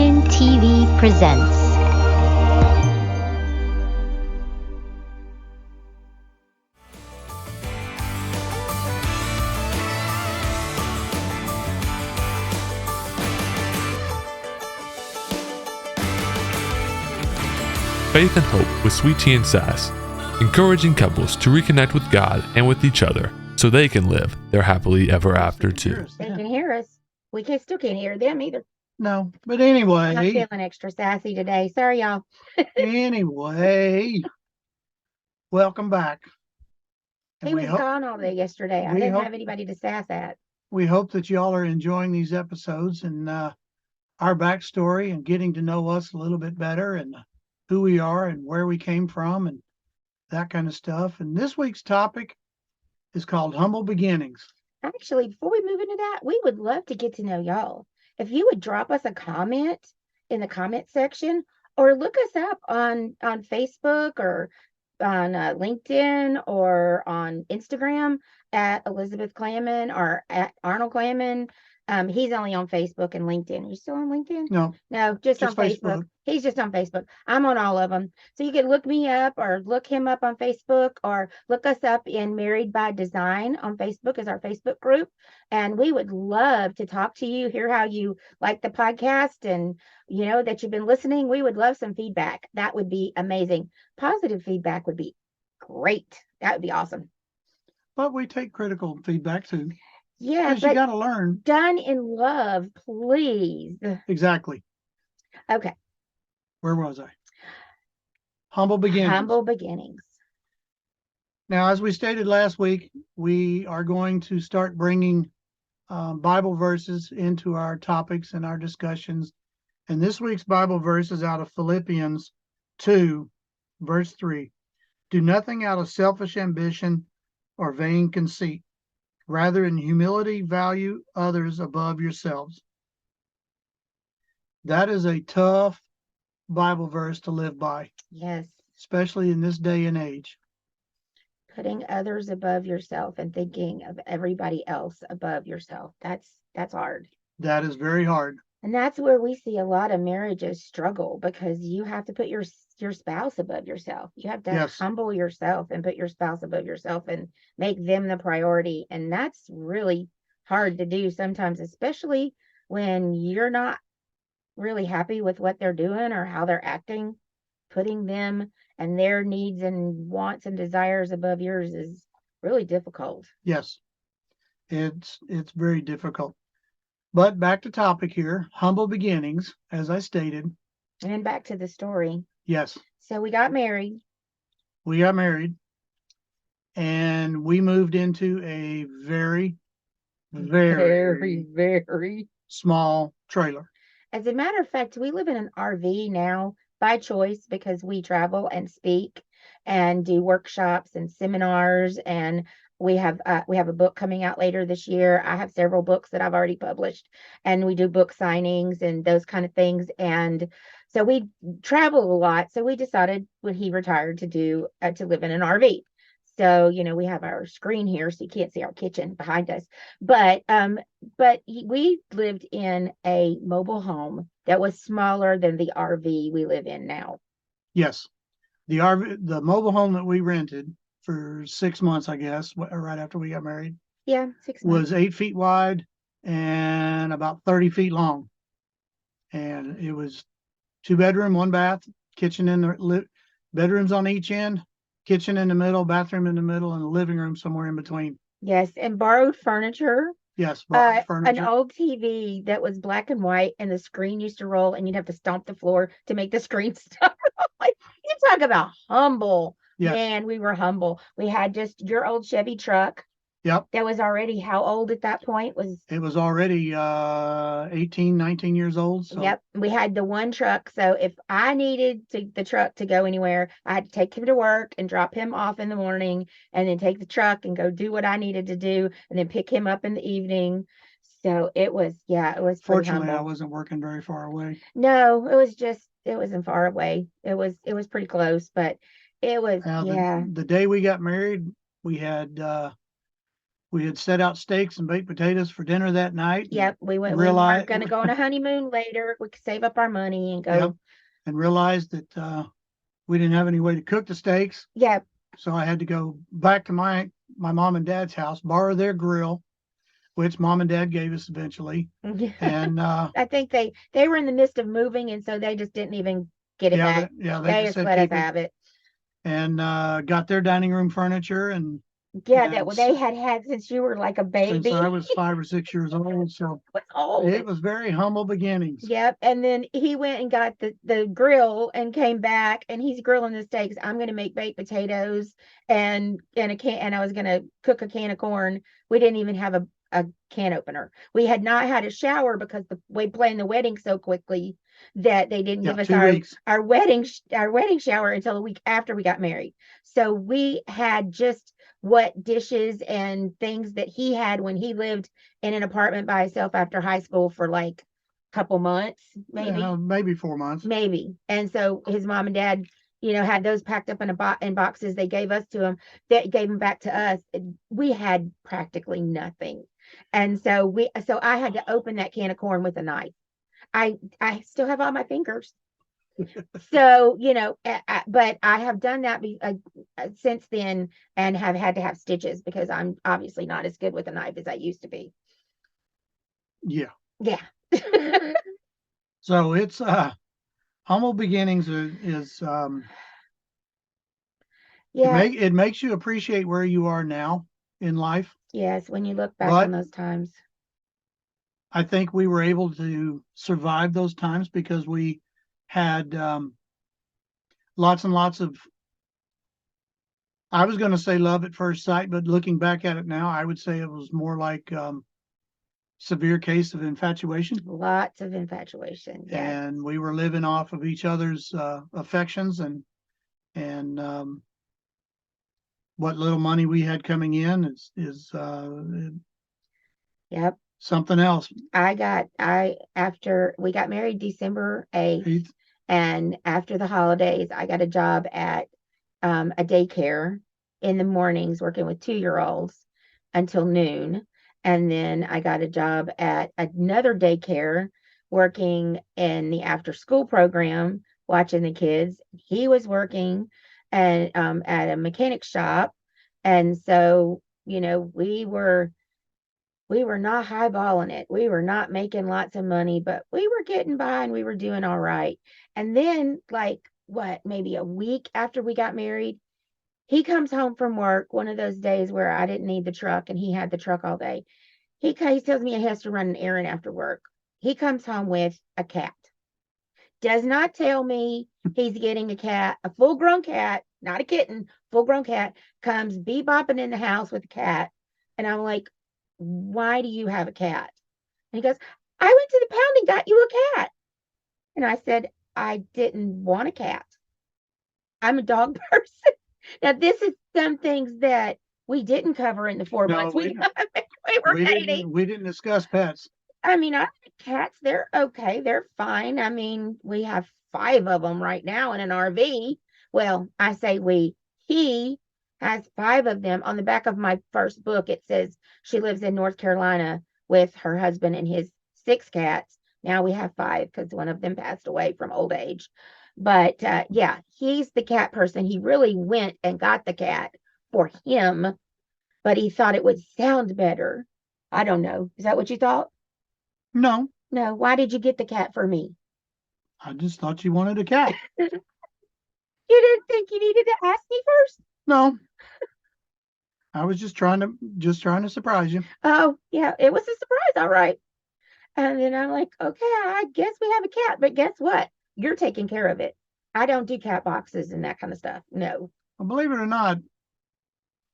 Clamon TV presents. Faith and Hope with Sweet Tea and Sass, encouraging couples to reconnect with God and with each other so they can live their happily ever after too. They can hear us. We still can't hear them either. No, but I'm anyway, feeling extra sassy today. Sorry, y'all. anyway, welcome back. And He was gone all day yesterday. I we didn't hope- have anybody to sass at. we hope that y'all are enjoying these episodes and our backstory and getting to know us a little bit better and who we are and where we came from and that kind of stuff. And this week's topic is called Humble Beginnings. Actually, before we move into that, we would love to get to know y'all. If you would drop us a comment in the comment section or look us up on Facebook or on LinkedIn or on Instagram at Elizabeth Clamon or at Arnold Clamon. He's only on Facebook and LinkedIn. Are you still on LinkedIn? No, Just on just Facebook. Facebook. He's just on Facebook. I'm on all of them. So you can look me up or look him up on Facebook or look us up in Married by Design on Facebook as our Facebook group. And we would love to talk to you, hear how you like the podcast and, you know, that you've been listening. We would love some feedback. That would be amazing. Positive feedback would be great. That would be awesome. but we take critical feedback too. Yeah, Because you but got to learn. done in love, please. Exactly. Okay. Where was I? Humble Beginnings. Humble beginnings. Now, as we stated last week, we are going to start bringing Bible verses into our topics and our discussions. And this week's Bible verse is out of Philippians 2, verse 3. Do nothing out of selfish ambition or vain conceit. Rather, in humility, value others above yourselves. That is a tough Bible verse to live by, Yes. especially in this day and age. Putting others above yourself and thinking of everybody else above yourself. That's hard. That is very hard. And that's where we see a lot of marriages struggle because you have to put your spouse above yourself. You have to Yes. humble yourself and put your spouse above yourself and make them the priority. And that's really hard to do sometimes, especially when you're not really happy with what they're doing or how they're acting. Putting them and their needs and wants and desires above yours is really difficult. Yes, it's very difficult. But back to topic here, humble beginnings, as I stated. And back to the story. Yes, So we got married. we got married and we moved into a very, very. small trailer. As a matter of fact, we live in an RV now by choice because we travel and speak and do workshops and seminars. And we have a book coming out later this year. I have several books that I've already published, and we do book signings and those kind of things. And so we travel a lot. So we decided when he retired to live in an RV. So, you know, we have our screen here, so you can't see our kitchen behind us. But we lived in a mobile home that was smaller than the RV we live in now. Yes, the mobile home that we rented for 6 months, I guess, right after we got married, Yeah, 6 months. was 8 feet wide and about 30 feet long. And it was 2-bedroom, 1 bath, kitchen in the bedrooms on each end, kitchen in the middle, bathroom in the middle, and a living room somewhere in between. Yes, and borrowed furniture. Yes, borrowed furniture. An old TV that was black and white, and the screen used to roll, and you'd have to stomp the floor to make the screen stop. Like, you talk about humble. Yes. Man, we were humble. We had just your old Chevy truck. Yep. That was already how old at that point? It was already 18, 19 years old. So. Yep. We had the one truck. So if I needed the truck to go anywhere, I had to take him to work and drop him off in the morning and then take the truck and go do what I needed to do and then pick him up in the evening. So it was Fortunately, humble. I wasn't working very far away. No, it wasn't far away. It was pretty close, but it was, The day we got married, we had We had set out steaks and baked potatoes for dinner that night. Yep, we weren't realized going to go on a honeymoon later. We could save up our money and go. Yep, and realized that we didn't have any way to cook the steaks. Yep. So I had to go back to my mom and dad's house, borrow their grill, which mom and dad gave us eventually. And I think they were in the midst of moving, and so they just didn't even get it back. They just let us have it. And got their dining room furniture and that they had since you were like a baby. Since I was 5 or 6 years old, so it was very humble beginnings. Yep. And then he went and got the grill and came back, and he's grilling the steaks. I'm going to make baked potatoes and I was going to cook a can of corn. We didn't even have a can opener. We had not had a shower because we planned the wedding so quickly that they didn't give us our wedding shower until a week after we got married. So we had just what dishes and things that he had when he lived in an apartment by himself after high school for like a couple months, maybe 4 months. Maybe. And so his mom and dad, had those packed up in boxes. They gave us to him. They gave them back to us. We had practically nothing. And so I had to open that can of corn with a knife. I still have all my fingers. So, but I have done that since then and have had to have stitches because I'm obviously not as good with a knife as I used to be. Yeah. Yeah. So it's humble beginnings is it makes you appreciate where you are now in life. Yes, when you look back on those times. I think we were able to survive those times because we had lots and lots of, I was going to say love at first sight, but looking back at it now, I would say it was more like severe case of infatuation. Lots of infatuation. Yes. And we were living off of each other's affections and what little money we had coming in is yep. Something else. After we got married December 8th, and after the holidays, I got a job at a daycare in the mornings working with 2-year-olds until noon. And then I got a job at another daycare working in the after school program, watching the kids. He was working at a mechanic shop. And so, we were not highballing it. We were not making lots of money, but we were getting by and we were doing all right. And then maybe a week after we got married, he comes home from work one of those days where I didn't need the truck and he had the truck all day. He tells me he has to run an errand after work. He comes home with a cat. Does not tell me he's getting a cat, a full-grown cat, not a kitten, full-grown cat, comes bebopping in the house with a cat. And I'm like, why do you have a cat? And he goes, I went to the pound and got you a cat. And I said, I didn't want a cat. I'm a dog person. Now, this is some things that we didn't cover in the 4 months we were dating. We didn't discuss pets. I mean, I like cats. They're okay. They're fine. I mean, we have 5 of them right now in an RV. Well, I say he has 5 of them. On the back of my first book, it says she lives in North Carolina with her husband and his 6 cats. Now we have 5 because one of them passed away from old age. But he's the cat person. He really went and got the cat for him, but he thought it would sound better. I don't know. Is that what you thought? No. No. Why did you get the cat for me? I just thought you wanted a cat. You didn't think you needed to ask me first? No. I was just trying to surprise you. Oh, yeah, it was a surprise, all right. And then I'm like, okay, I guess we have a cat, but guess what? You're taking care of it. I don't do cat boxes and that kind of stuff. No. Well, believe it or not,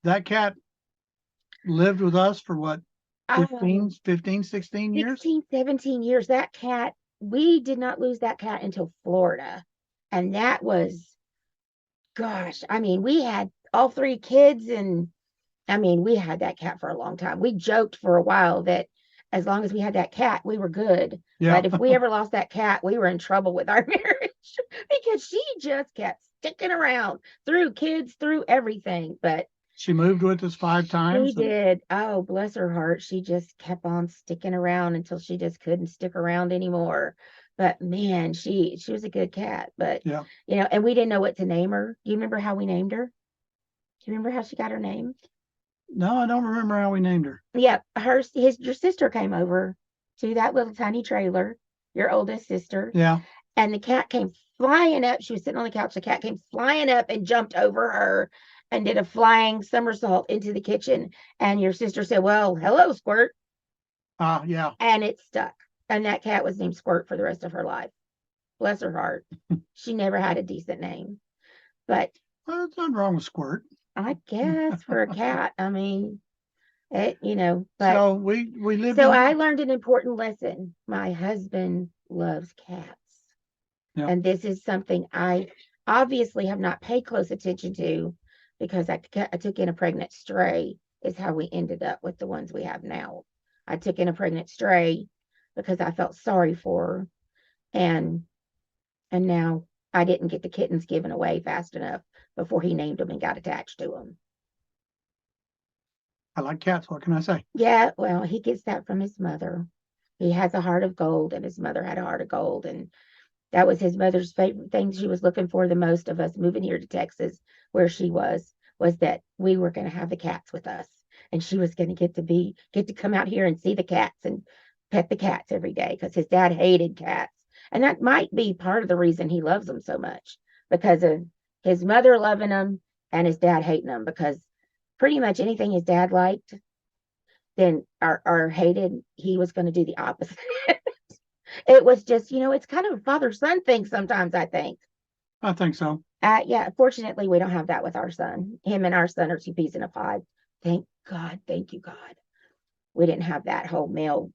that cat lived with us for what, 16 years? 16, 17 years. That cat, we did not lose that cat until Florida. And that was, gosh, I mean, we had all 3 kids and I mean, we had that cat for a long time. We joked for a while that as long as we had that cat, we were good. Yeah. But if we ever lost that cat, we were in trouble with our marriage because she just kept sticking around through kids, through everything. But She moved with us 5 She times. And did. Oh, bless her heart. She just kept on sticking around until she just couldn't stick around anymore. But man, she was a good cat. But yeah, and we didn't know what to name her. Do you remember how we named her? Do you remember how she got her name? no, I don't remember how we named her. Yeah, your sister came over to that little tiny trailer, your oldest sister, Yeah. and the cat came flying up. She was sitting on the couch. The cat came flying up and jumped over her and did a flying somersault into the kitchen. And your sister said, "Well, hello, Squirt." Yeah. And it stuck. And that cat was named Squirt for the rest of her life. Bless her heart. She never had a decent name. But Well, there's nothing wrong with Squirt. I guess for a cat, I mean, but So we lived so in. I learned an important lesson. My husband loves cats. Yeah. And this is something I obviously have not paid close attention to because I took in a pregnant stray, is how we ended up with the ones we have now. I took in a pregnant stray because I felt sorry for her. And now I didn't get the kittens given away fast enough before he named them and got attached to them. I like cats. What can I say? Yeah, well, he gets that from his mother. He has a heart of gold, and his mother had a heart of gold. And that was his mother's favorite thing she was looking for the most of us moving here to Texas, where she was that we were going to have the cats with us. And she was going to get to come out here and see the cats and pet the cats every day because his dad hated cats. And that might be part of the reason he loves them so much, because of his mother loving them and his dad hating them, because pretty much anything his dad liked then or hated, he was going to do the opposite. It was just, it's kind of a father-son thing sometimes, I think. I think so. Yeah, fortunately, we don't have that with our son. Him and our son are two peas in a pod. Thank God. Thank you, God. We didn't have that whole male.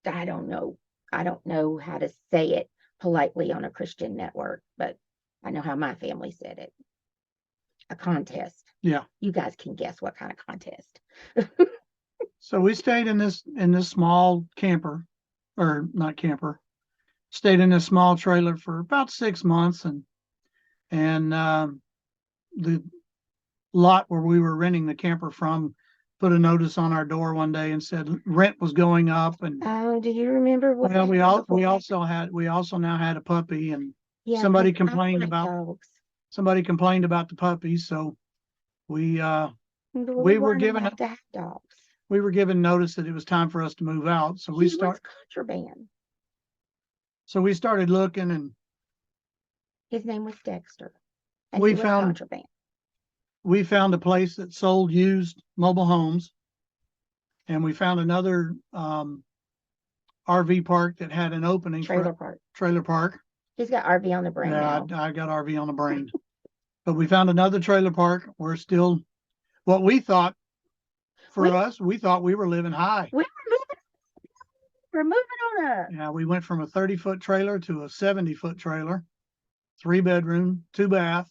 I don't know. I don't know how to say it politely on a Christian network, but I know how my family said it. A contest. Yeah. You guys can guess what kind of contest. So we stayed in this small camper, or not camper. Stayed in this small trailer for about 6 months, and the lot where we were renting the camper from put a notice on our door one day and said rent was going up. And Oh, do you remember what? well, we also now had a puppy, and Yeah, somebody 'cause I complained like about dogs. the puppy, so we But we were weren't given allowed to have dogs. we were given notice that it was time for us to move out. So He was contraband. we started looking, and His name was Dexter, and we he was found contraband. we found a place that sold used mobile homes, and we found another RV park that had an opening Trailer for park. trailer park. He's got RV on the brain Yeah, now. I got RV on the brain. But we found another trailer park. We're still what we thought we thought we were living high. We're moving on up. Yeah, we went from a 30-foot trailer to a 70-foot trailer, 3-bedroom, 2-bath.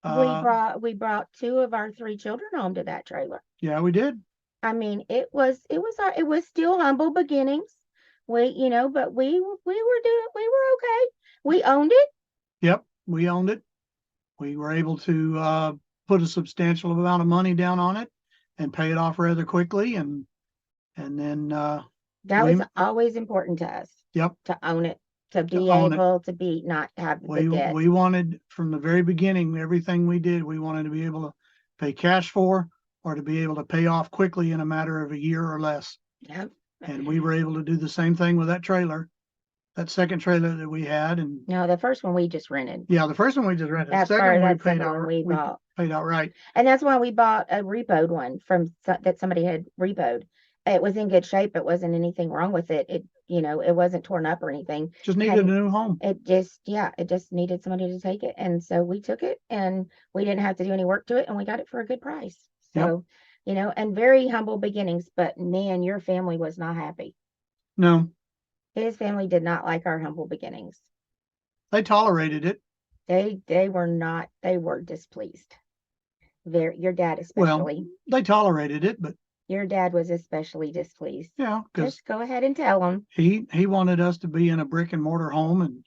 We brought 2 of our 3 children home to that trailer. Yeah, we did. I mean, it was still humble beginnings. But we were okay. We owned it. Yep, we owned it. We were able to put a substantial amount of money down on it and pay it off rather quickly, and then that was always important to us. Yep, to own it, to be able to be not have the debt. We wanted from the very beginning, everything we did, we wanted to be able to pay cash for, or to be able to pay off quickly in a matter of a year or less. Yep. And we were able to do the same thing with that trailer, that second trailer that we had. And no, the first one we just rented. Yeah, the first one we just rented. That's the second one we bought. Paid outright. And that's why we bought a repoed one that somebody had repoed. It was in good shape. It wasn't anything wrong with it. It wasn't torn up or anything. Just needed a new home. It just needed somebody to take it. And so we took it, and we didn't have to do any work to it, and we got it for a good price. So, and very humble beginnings, but man, your family was not happy. No. His family did not like our humble beginnings. They tolerated it. They were not, they were displeased. Your dad especially. Well, they tolerated it, but your dad was especially displeased. Yeah, because just go ahead and tell him. He wanted us to be in a brick and mortar home,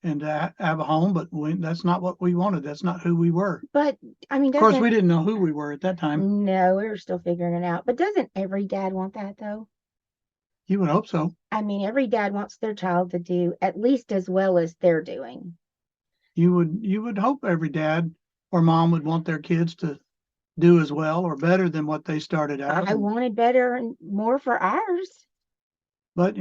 and to have a home, but that's not what we wanted. That's not who we were. But I mean, Of course, we doesn't didn't know who we were at that time. no, we were still figuring it out. But doesn't every dad want that though? You would hope so. I mean, every dad wants their child to do at least as well as they're doing. You would hope every dad or mom would want their kids to do as well or better than what they started out. I wanted better and more for ours. But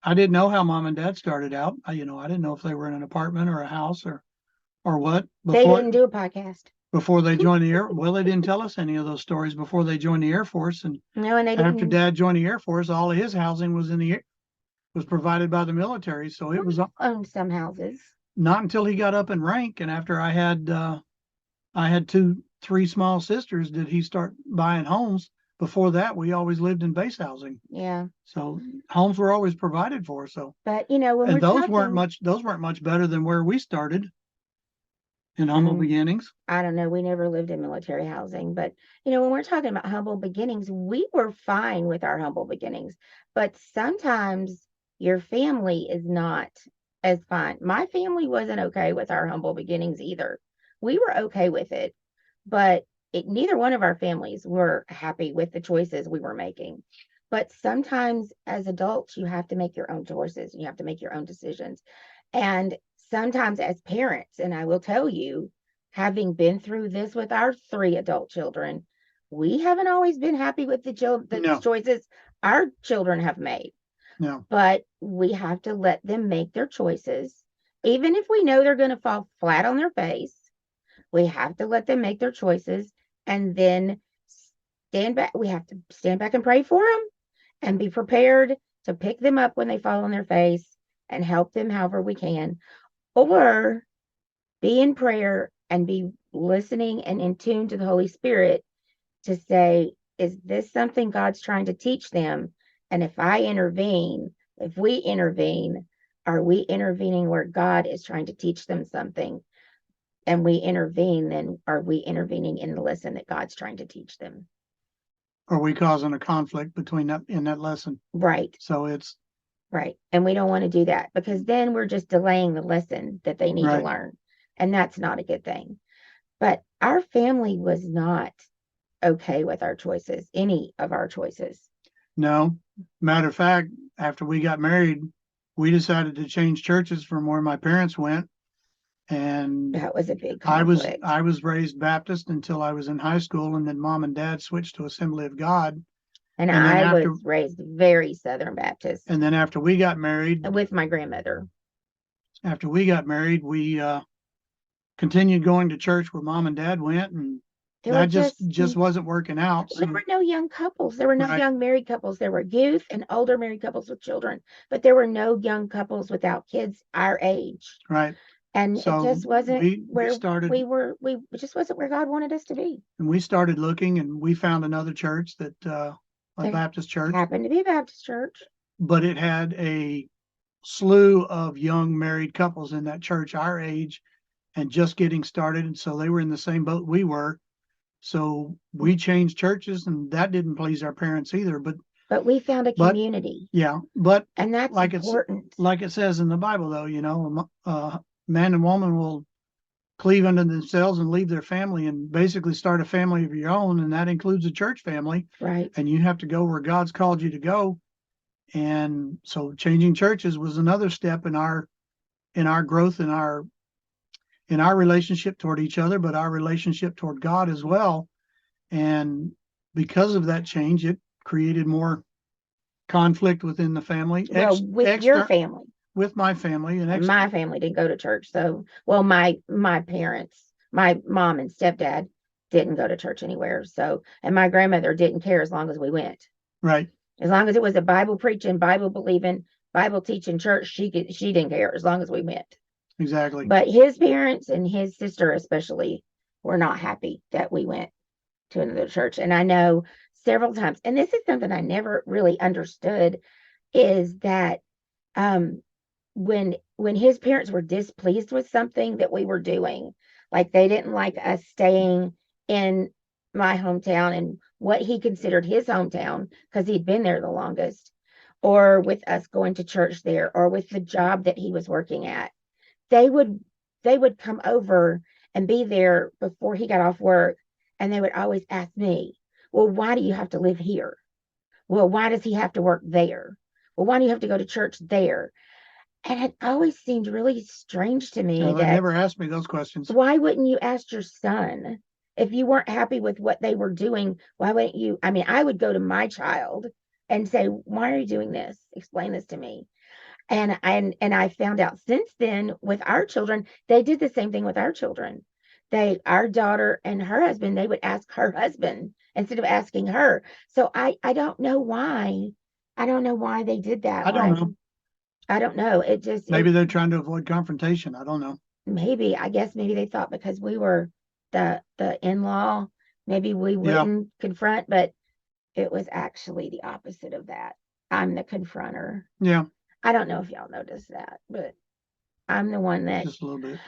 I didn't know how mom and dad started out. I didn't know if they were in an apartment or a house or what They didn't do a podcast. before they joined the Air. Well, they didn't tell us any of those stories before they joined the Air Force. And No, and they after didn't Dad joined the Air Force, all of his housing was was provided by the military. So it was own some houses. not until he got up in rank and after I had 3 small sisters did he start buying homes. Before that, we always lived in base housing. Yeah. So homes were always provided for. So, but when and we're those talking, weren't much better than where we started in humble beginnings. I don't know. We never lived in military housing, but when we're talking about humble beginnings, we were fine with our humble beginnings. But sometimes your family is not as fine. My family wasn't okay with our humble beginnings either. We were okay with it, but neither one of our families were happy with the choices we were making. But sometimes as adults, you have to make your own choices. You have to make your own decisions. And sometimes as parents, and I will tell you, having been through this with our 3 adult children, we haven't always been happy with the choices our children have made. No. But we have to let them make their choices. Even if we know they're going to fall flat on their face, we have to let them make their choices and then stand back. We have to stand back and pray for them and be prepared to pick them up when they fall on their face and help them however we can, or be in prayer and be listening and in tune to the Holy Spirit to say, is this something God's trying to teach them? And if we intervene, are we intervening where God is trying to teach them something? And we intervene, then are we intervening in the lesson that God's trying to teach them? Are we causing a conflict in that lesson? Right. So it's right. And we don't want to do that because then we're just delaying the lesson that they need to learn. And that's not a good thing. But our family was not okay with our choices, any of our choices. No. Matter of fact, after we got married, we decided to change churches from where my parents went. And that was a big conflict. I was raised Baptist until I was in high school, and then mom and dad switched to Assembly of God. And I was raised very Southern Baptist. And then after we got married, with my grandmother, we continued going to church where mom and dad went, and that just wasn't working out. So. There were no young couples. There were no young married couples. There were youth and older married couples with children, but there were no young couples without kids our age. Right. And so it just wasn't it just wasn't where God wanted us to be. And we started looking, and we found another church that a Baptist church. Happened to be a Baptist church. But it had a slew of young married couples in that church our age and just getting started. And so they were in the same boat we were. So we changed churches, and that didn't please our parents either. But we found a community. And that's important. Like it says in the Bible, though, man and woman will cleave unto themselves and leave their family and basically start a family of your own, and that includes a church family. Right. And you have to go where God's called you to go. And so changing churches was another step in our growth, in our relationship toward each other, but our relationship toward God as well. And because of that change, it created more conflict within the family. Your family. With my family. And my family didn't go to church. So, my parents, my mom and stepdad didn't go to church anywhere. So, and my grandmother didn't care as long as we went. Right. As long as it was a Bible preaching, Bible believing, Bible teaching church, she didn't care as long as we went. Exactly. But his parents and his sister especially were not happy that we went to another church. And I know several times, and this is something I never really understood, is that when his parents were displeased with something that we were doing, like they didn't like us staying in my hometown and what he considered his hometown because he'd been there the longest, or with us going to church there, or with the job that he was working at, they would come over and be there before he got off work, and they would always ask me, well, why do you have to live here? Well, why does he have to work there? Well, why do you have to go to church there? And it always seemed really strange to me Well, they that never asked me those questions. why wouldn't you ask your son if you weren't happy with what they were doing? Why wouldn't you? I mean, I would go to my child and say, why are you doing this? Explain this to me. And I found out since then with our children, they did the same thing with our children. Our daughter and her husband, they would ask her husband instead of asking her. So I don't know why. I don't know why they did that. I don't know. I don't know. It just Maybe they're trying to avoid confrontation. I don't know. maybe, I guess maybe they thought because we were the in-law, maybe we wouldn't confront, but it was actually the opposite of that. I'm the confronter. Yeah, I don't know if y'all noticed that, but I'm the one that just a little bit.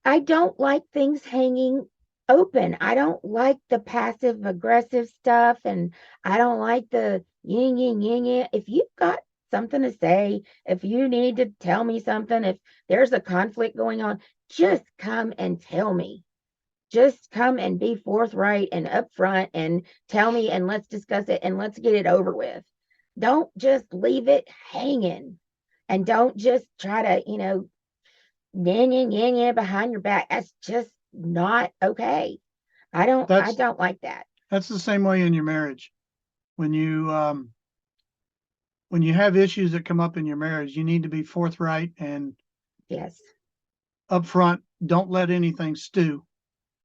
I don't like things hanging open. I don't like the passive aggressive stuff, and I don't like the yin yin yin yin. If you've got something to say, if you need to tell me something, if there's a conflict going on, just come and tell me. Just come and be forthright and upfront and tell me, and let's discuss it and let's get it over with. Don't just leave it hanging, and don't just try to, behind your back. That's just not okay. I That's don't like that. that's the same way in your marriage. When you have issues that come up in your marriage, you need to be forthright and Yes. upfront. Don't let anything stew,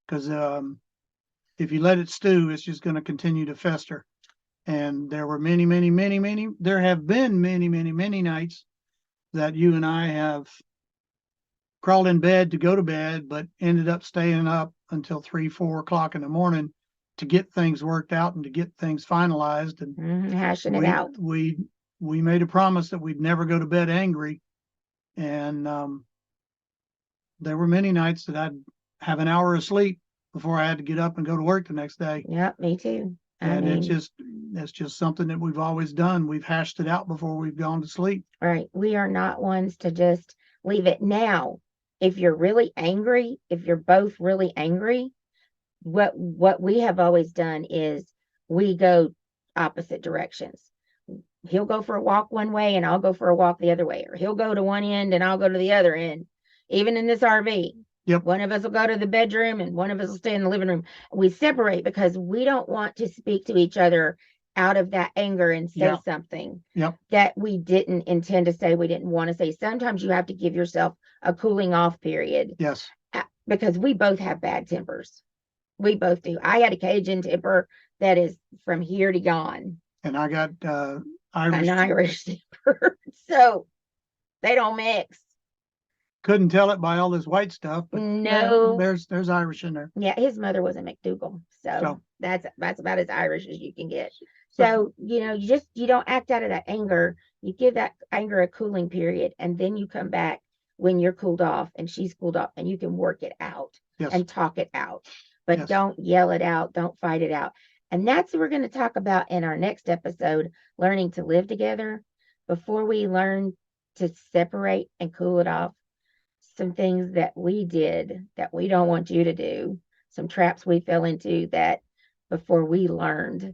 because if you let it stew, it's just going to continue to fester. And there were many, many, many, many. There have been many, many, many nights that you and I have crawled in bed to go to bed, but ended up staying up until 3, 4 o'clock in the morning to get things worked out and to get things finalized. And Hashing it out. we made a promise that we'd never go to bed angry. And there were many nights that I'd have an hour of sleep before I had to get up and go to work the next day. Yep, me too. And it's just something that we've always done. We've hashed it out before we've gone to sleep. Right. We are not ones to just leave it. Now, if you're really angry, if you're both really angry, what we have always done is we go opposite directions. He'll go for a walk one way and I'll go for a walk the other way, or he'll go to one end and I'll go to the other end. Even in this RV, Yep. One of us will go to the bedroom and one of us will stay in the living room. We separate because we don't want to speak to each other out of that anger and say something that we didn't intend to say, we didn't want to say. Sometimes you have to give yourself a cooling off period. Yes. Because we both have bad tempers. We both do. I got a Cajun temper that is from here to gone. And I got an Irish temper. So they don't mix. Couldn't tell it by all this white stuff, but no, there's Irish in there. Yeah, his mother was a McDougal, so that's about as Irish as you can get. So you don't act out of that anger. You give that anger a cooling period, and then you come back when you're cooled off and she's cooled off, and you can work it out and talk it out. But don't yell it out. Don't fight it out. And that's what we're going to talk about in our next episode, learning to live together. Before we learn to separate and cool it off, some things that we did that we don't want you to do, some traps we fell into that before we learned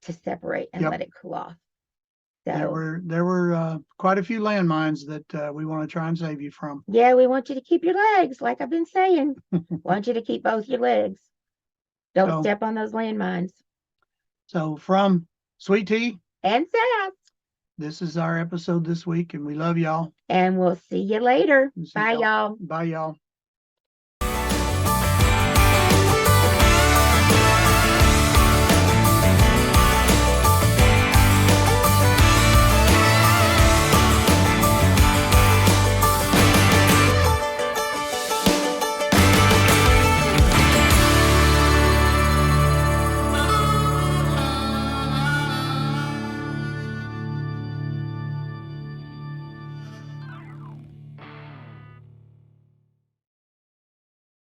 to separate and let it cool off. So, there were quite a few landmines that we want to try and save you from. Yeah, we want you to keep your legs, like I've been saying. Want you to keep both your legs. Don't step on those landmines. So from Sweet Tea and Sass, this is our episode this week, and we love y'all. And we'll see you later. Bye, y'all. Bye, y'all.